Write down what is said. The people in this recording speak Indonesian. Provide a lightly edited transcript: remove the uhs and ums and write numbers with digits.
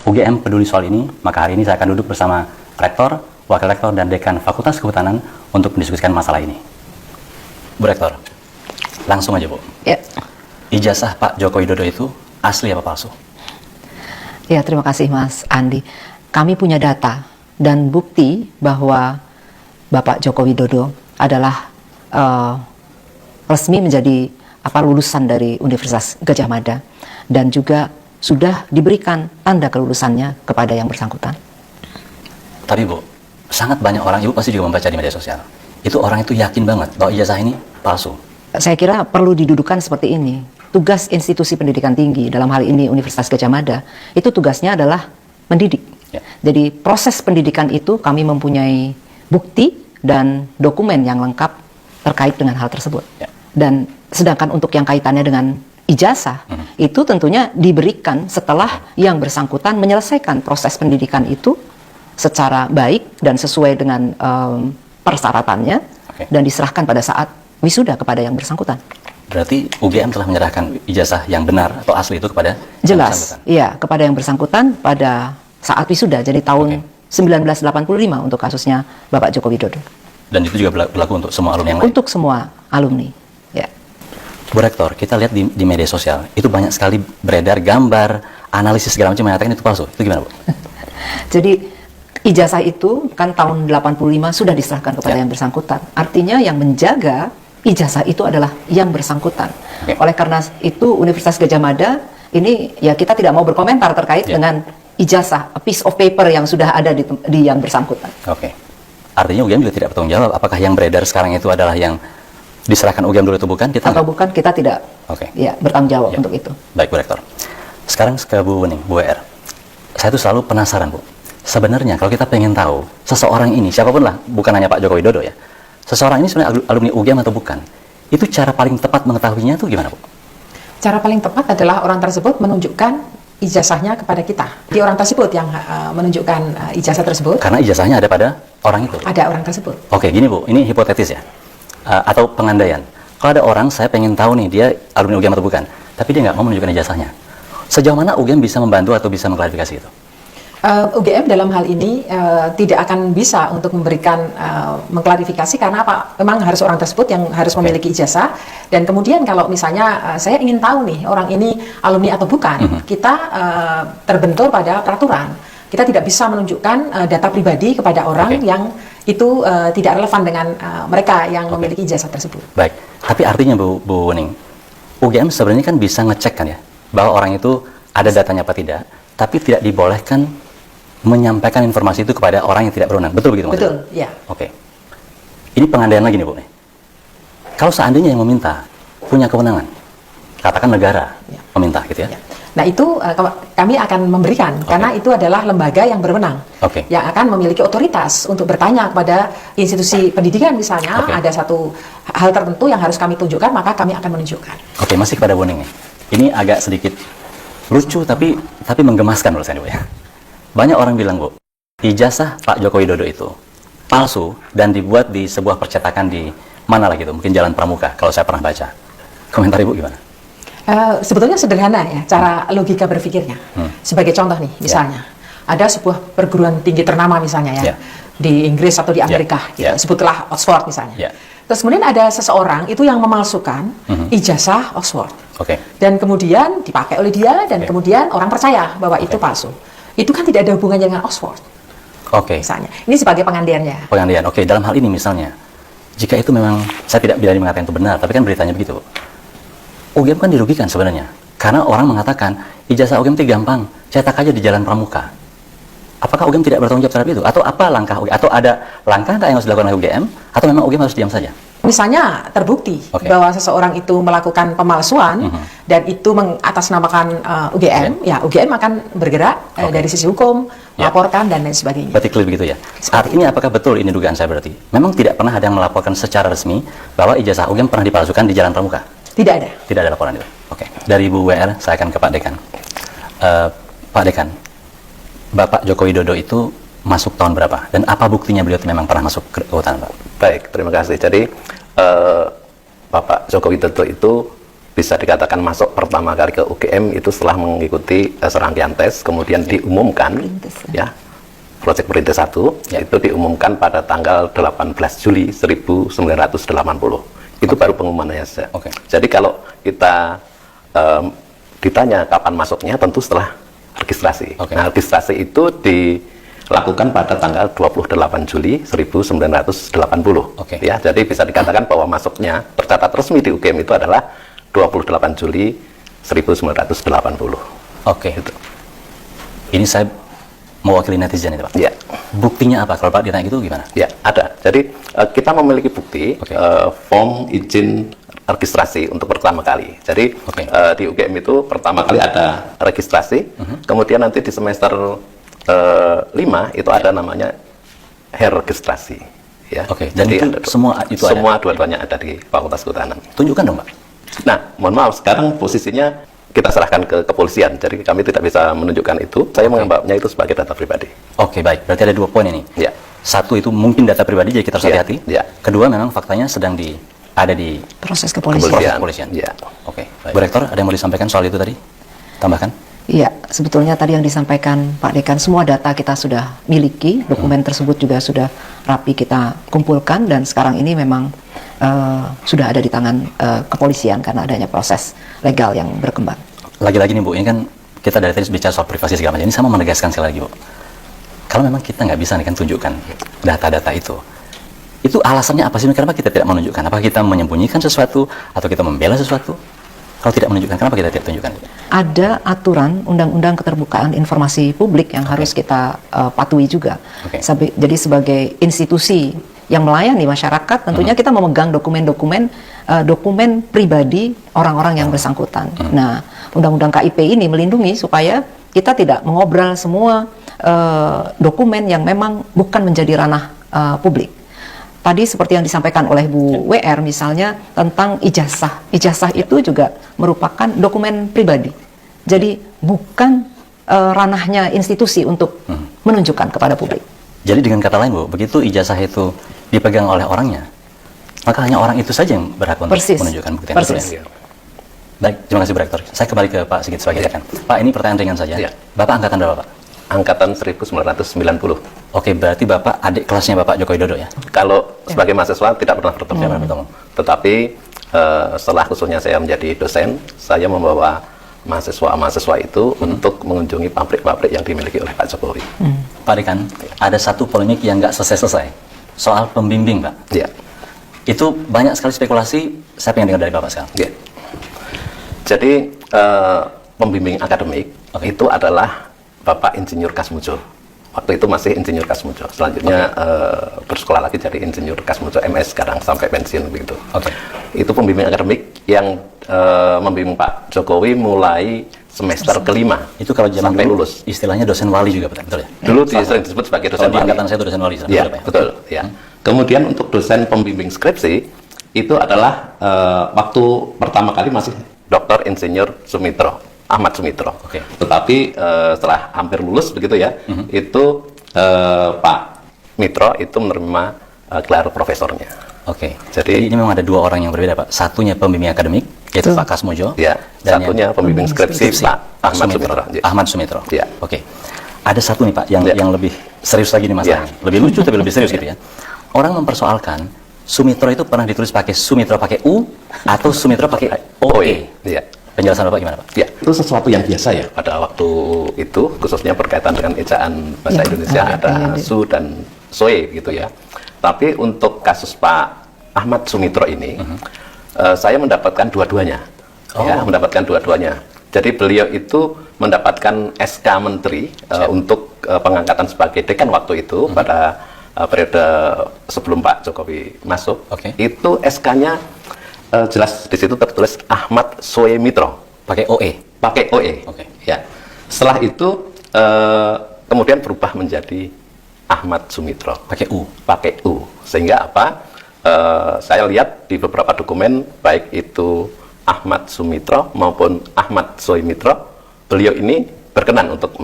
UGM peduli soal ini, maka hari ini saya akan duduk bersama Rektor, Wakil Rektor, dan Dekan Fakultas Kehutanan untuk mendiskusikan masalah ini. Bu Rektor, langsung aja Bu. Ya. Ijazah Pak Joko Widodo itu asli apa palsu? Ya, terima kasih Mas Andi. Kami punya data dan bukti bahwa Bapak Joko Widodo adalah resmi menjadi lulusan dari Universitas Gadjah Mada dan juga sudah diberikan tanda kelulusannya kepada yang bersangkutan. Tapi Bu, sangat banyak orang, Ibu pasti juga membaca di media sosial, itu orang itu yakin banget bahwa ijazah ini palsu. Saya kira perlu didudukan seperti ini. Tugas institusi pendidikan tinggi, dalam hal ini Universitas Gadjah Mada, itu tugasnya adalah mendidik. Ya. Jadi proses pendidikan itu kami mempunyai bukti dan dokumen yang lengkap terkait dengan hal tersebut. Ya. Dan sedangkan untuk yang kaitannya dengan ijazah, itu tentunya diberikan setelah yang bersangkutan menyelesaikan proses pendidikan itu secara baik dan sesuai dengan persyaratannya, dan diserahkan pada saat wisuda kepada yang bersangkutan. Berarti UGM telah menyerahkan ijazah yang benar atau asli itu kepada jelas, iya, kepada yang bersangkutan pada saat wisuda, jadi tahun 1985 untuk kasusnya Bapak Joko Widodo. Dan itu juga berlaku untuk semua alumni yang lain? Untuk semua alumni, ya. Bu Rektor, kita lihat di media sosial, itu banyak sekali beredar gambar, analisis segala macam mengatakan itu palsu. Itu gimana Bu? Jadi ijazah itu kan tahun 85 sudah diserahkan kepada yang bersangkutan. Artinya yang menjaga ijazah itu adalah yang bersangkutan. Oleh karena itu Universitas Gadjah Mada ini ya kita tidak mau berkomentar terkait dengan ijazah, a piece of paper yang sudah ada di yang bersangkutan. Artinya UGM juga tidak bertanggung jawab apakah yang beredar sekarang itu adalah yang diserahkan UGM dulu itu bukan? Atau bukan, kita tidak ya, bertanggung jawab untuk itu. Baik Bu Rektor. Sekarang ke Bu Wening, Bu WR. Saya tuh selalu penasaran Bu. Sebenarnya kalau kita pengen tahu seseorang ini, siapapun lah, bukan hanya Pak Joko Widodo ya, seseorang ini sebenarnya alumni UGM atau bukan, itu cara paling tepat mengetahuinya itu gimana Bu? Cara paling tepat adalah orang tersebut menunjukkan ijazahnya kepada kita. Di orang tersebut yang menunjukkan ijazah tersebut. Karena ijazahnya ada pada orang itu? Ada orang tersebut. Oke, gini Bu, ini hipotetis ya, atau pengandaian. Kalau ada orang, saya pengen tahu nih, dia alumni UGM atau bukan, tapi dia nggak mau menunjukkan ijazahnya. Sejauh mana UGM bisa membantu atau bisa mengklarifikasi itu? UGM dalam hal ini tidak akan bisa untuk memberikan mengklarifikasi karena apa? Memang harus orang tersebut yang harus memiliki ijazah, dan kemudian kalau misalnya saya ingin tahu nih orang ini alumni atau bukan, kita terbentur pada peraturan. Kita tidak bisa menunjukkan data pribadi kepada orang yang itu tidak relevan dengan mereka yang memiliki ijazah tersebut. Baik, tapi artinya Bu Wening, UGM sebenarnya kan bisa ngecek kan ya bahwa orang itu ada datanya apa tidak, tapi tidak dibolehkan menyampaikan informasi itu kepada orang yang tidak berwenang. Betul begitu maksudnya? Betul, ya. Oke. Ini pengandaian lagi nih Bu. Kalau seandainya yang meminta punya kewenangan, katakan negara meminta gitu ya. Nah itu kami akan memberikan, karena itu adalah lembaga yang berwenang, yang akan memiliki otoritas untuk bertanya kepada institusi pendidikan misalnya, ada satu hal tertentu yang harus kami tunjukkan, maka kami akan menunjukkan. Oke, masih kepada Bu Wening nih. Ini agak sedikit lucu tapi menggemaskan menurut saya Bu ya. Banyak orang bilang Bu, ijazah Pak Joko Widodo itu palsu dan dibuat di sebuah percetakan di mana lah gitu, mungkin Jalan Pramuka kalau saya pernah baca. Komentar Ibu gimana? Sebetulnya sederhana ya cara logika berpikirnya. Sebagai contoh nih, misalnya ada sebuah perguruan tinggi ternama misalnya ya di Inggris atau di Amerika, gitu. Sebutlah Oxford misalnya. Terus kemudian ada seseorang itu yang memalsukan ijazah Oxford. Dan kemudian dipakai oleh dia dan kemudian orang percaya bahwa itu palsu. Itu kan tidak ada hubungannya dengan Oxford. Misalnya. Ini sebagai pengandaiannya. Pengandaian. Dalam hal ini misalnya, jika itu memang, saya tidak berani mengatakan itu benar, tapi kan beritanya begitu. UGM kan dirugikan sebenarnya. Karena orang mengatakan, ijazah UGM itu gampang, cetak aja di Jalan Pramuka. Apakah UGM tidak bertanggung jawab terhadap itu? Atau apa langkah UGM? Atau ada langkah yang harus dilakukan oleh UGM? Atau memang UGM harus diam saja? Misalnya terbukti bahwa seseorang itu melakukan pemalsuan dan itu mengatasnamakan UGM, ya UGM akan bergerak dari sisi hukum, melaporkan dan lain sebagainya. Berarti clear begitu ya? Artinya apakah betul ini dugaan saya berarti? Memang tidak pernah ada yang melaporkan secara resmi bahwa ijazah UGM pernah dipalsukan di Jalan Pramuka? Tidak ada. Tidak ada laporan itu? Dari Bu WR, saya akan ke Pak Dekan. Pak Dekan, Bapak Joko Widodo itu masuk tahun berapa? Dan apa buktinya beliau memang pernah masuk ke kehutanan, Pak? Baik, terima kasih. Jadi Bapak Joko Widodo itu bisa dikatakan masuk pertama kali ke UGM itu setelah mengikuti serangkaian tes, kemudian diumumkan ya. Proyek Perintis 1 itu diumumkan pada tanggal 18 Juli 1980. Itu baru pengumumannya saja. Jadi kalau kita ditanya kapan masuknya, tentu setelah registrasi. Nah, registrasi itu dilakukan pada tanggal 28 Juli 1980. Ya, jadi bisa dikatakan bahwa masuknya tercatat resmi di UGM itu adalah 28 Juli 1980. Gitu. Ini saya mewakili netizen itu, Pak. Ya. Buktinya apa? Kalau Pak ditanya gitu gimana? Ya, ada. Jadi kita memiliki bukti form izin registrasi untuk pertama kali. Jadi di UGM itu pertama kali ada registrasi, kemudian nanti di semester 5 itu ada namanya registrasi. Ya. Dan jadi itu semua dua-duanya ada di Fakultas Kehutanan. Tunjukkan dong, Pak. Nah, mohon maaf, sekarang posisinya kita serahkan ke kepolisian, jadi kami tidak bisa menunjukkan itu. Saya menganggapnya itu sebagai data pribadi. Baik. Berarti ada 2 poin ini. Ya. Satu itu mungkin data pribadi, jadi kita harus hati-hati. Ya. Kedua, memang faktanya sedang ada di proses kepolisian. Ya. Baik. Bu Rektor, ada yang mau disampaikan soal itu tadi? Tambahkan? Iya, sebetulnya tadi yang disampaikan Pak Dekan, semua data kita sudah miliki, dokumen tersebut juga sudah rapi kita kumpulkan, dan sekarang ini memang sudah ada di tangan kepolisian karena adanya proses legal yang berkembang. Lagi-lagi nih Bu, ini kan kita dari tadi bicara soal privasi segala macam, ini sama menegaskan sekali lagi Bu, kalau memang kita nggak bisa nih kan tunjukkan data-data itu alasannya apa sih? Kenapa kita tidak menunjukkan? Apakah kita menyembunyikan sesuatu atau kita membela sesuatu? Kalau tidak menunjukkan, kenapa kita tidak tunjukkan? Ada aturan Undang-Undang Keterbukaan Informasi Publik yang harus kita patuhi juga. Jadi sebagai institusi yang melayani masyarakat, tentunya kita memegang dokumen-dokumen pribadi orang-orang yang bersangkutan. Nah, Undang-Undang KIP ini melindungi supaya kita tidak mengobrol semua dokumen yang memang bukan menjadi ranah publik. Tadi seperti yang disampaikan oleh Bu WR misalnya tentang ijazah. Ijazah itu juga merupakan dokumen pribadi. Jadi bukan ranahnya institusi untuk menunjukkan kepada publik. Jadi dengan kata lain Bu, begitu ijazah itu dipegang oleh orangnya, maka hanya orang itu saja yang berhak untuk menunjukkan bukti yang betul ya. Baik, terima kasih Bu Rektor. Saya kembali ke Pak Sigit sebagai rekan. Pak, ini pertanyaan ringan saja. Bapak angkatan berapa, Pak? Angkatan 1990. Berarti Bapak adik kelasnya Bapak Joko Widodo ya? Kalau sebagai mahasiswa tidak pernah bertemu. Tetapi setelah khususnya saya menjadi dosen, saya membawa mahasiswa itu untuk mengunjungi pabrik-pabrik yang dimiliki oleh Pak Jokowi. Pak Dekan, ada satu polemik yang nggak selesai-selesai soal pembimbing, Pak. Ya. Itu banyak sekali spekulasi. Saya pengen dengar dari Bapak sekarang. Ya. Jadi pembimbing akademik itu adalah Bapak Insinyur Kasmujo. Waktu itu masih Insinyur Kasmujo. Selanjutnya bersekolah lagi jadi Insinyur Kasmujo MS sekarang sampai pensiun begitu. Itu pembimbing akademik yang membimbing Pak Jokowi mulai semester kelima. Itu kalau zaman sampai dulu, lulus. Istilahnya dosen wali juga, betul ya? Dulu sering disebut sebagai dosen wali. Angkatan saya itu dosen wali. Ya, betul. Ya. Kemudian untuk dosen pembimbing skripsi itu adalah waktu pertama kali masih Dr. Insinyur Sumitro. Ahmad Sumitro. Tetapi setelah hampir lulus begitu ya, itu Pak Mitro itu menerima gelar profesornya. Jadi ini memang ada 2 orang yang berbeda, Pak. Satunya pembimbing akademik, yaitu Pak Kasmujo. Dan satunya pembimbing skripsi Pak Ahmad Sumitro. Ahmad Sumitro. Ya. Ada satu nih Pak yang lebih serius lagi nih masalahnya. Lebih lucu tapi lebih serius gitu ya. Orang mempersoalkan Sumitro itu pernah ditulis pakai Sumitro pakai U atau Sumitro pakai OE. Penjelasan Bapak gimana, Pak? Ya, itu sesuatu yang biasa ya pada waktu itu, khususnya berkaitan dengan ejaan bahasa Indonesia ada su dan soe gitu ya. Tapi untuk kasus Pak Ahmad Sumitro ini, saya mendapatkan dua-duanya. Mendapatkan dua-duanya. Jadi beliau itu mendapatkan SK Menteri untuk pengangkatan sebagai dekan waktu itu pada periode sebelum Pak Jokowi masuk. Itu SK-nya jelas di situ tertulis Ahmad Soe Mitro pakai OE. Ya. Setelah itu kemudian berubah menjadi Ahmad Sumitro pakai U. Sehingga apa? Saya lihat di beberapa dokumen baik itu Ahmad Sumitro maupun Ahmad Soe Mitro, beliau ini berkenan untuk